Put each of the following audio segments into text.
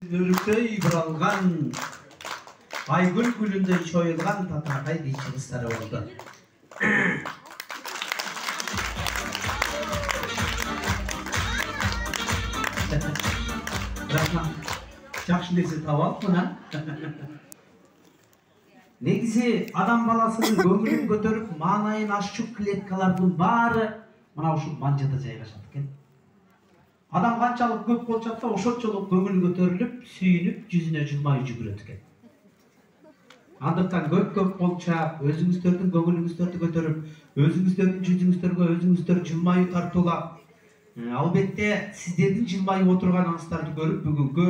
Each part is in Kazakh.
Өріктей бұралған, айгүл гүліндей шойылған татарқай би шығыстары болды. Рахмат. Жақшы нәрсе тауып мұна. Негізі адам баласының көңілін көтеріп, маңайын ашчу клеткалардың бары мына ұшын манжада жайғашады екен. Адам қаншалық көп болчақта ошот жолы көңіл көтеріліп, сүйініп, жүзіне жылмай жүгіреді екен. Андықтан көп болчақ, өзіңіздердің көңіліңіздерді көтеріп, өзіңіздердің жүзіңіздерге өзіңіздер жылмайы тартулап, албетте сіздердің жылмайы отырғаныңыздарды көріп, бүгінгі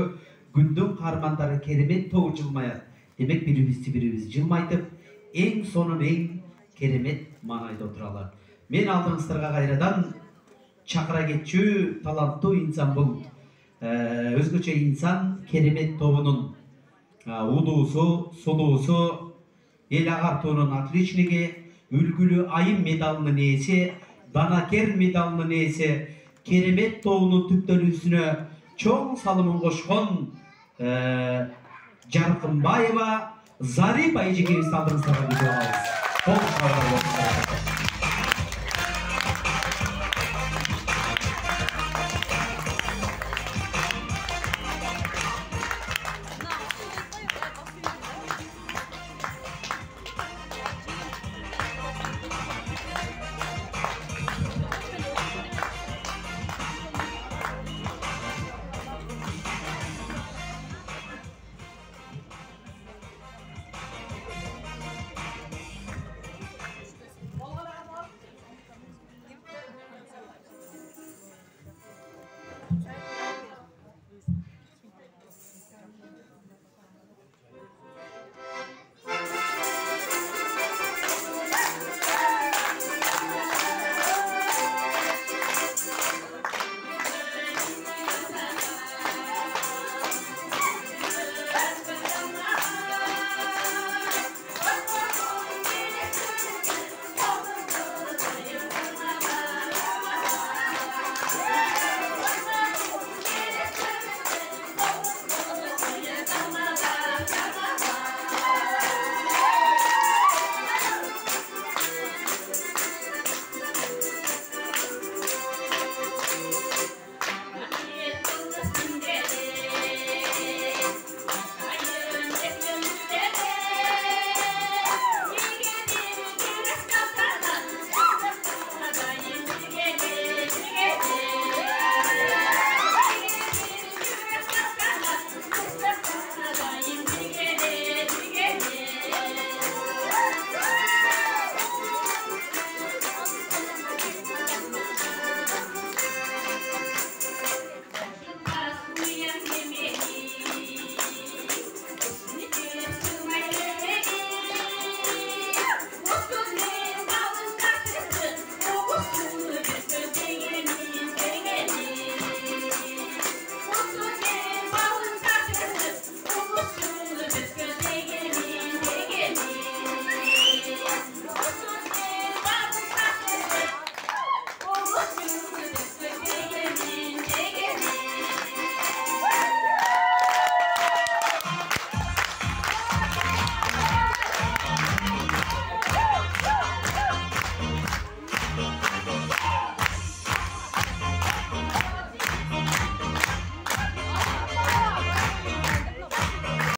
күндің қармандары керемет тоғы жылмаяды. Демек бірімізді жылмайтып, ең соның ең керемет маңайда отыралар. Мен алдыңыздарға қайрадан чақыра кетші талантты инсан бұл. Өзгөчө инсан керемет тобының удуусу, сулуусу, ел ағартуының отличниги, үлгілі айым медалының ээси, данакер медалының ээси, керемет тобының түптөлүүсүнө чоң салымын кошкон Жарқынбаева Зарипа эжекебизди алдыңыздарга күтүп алабыз.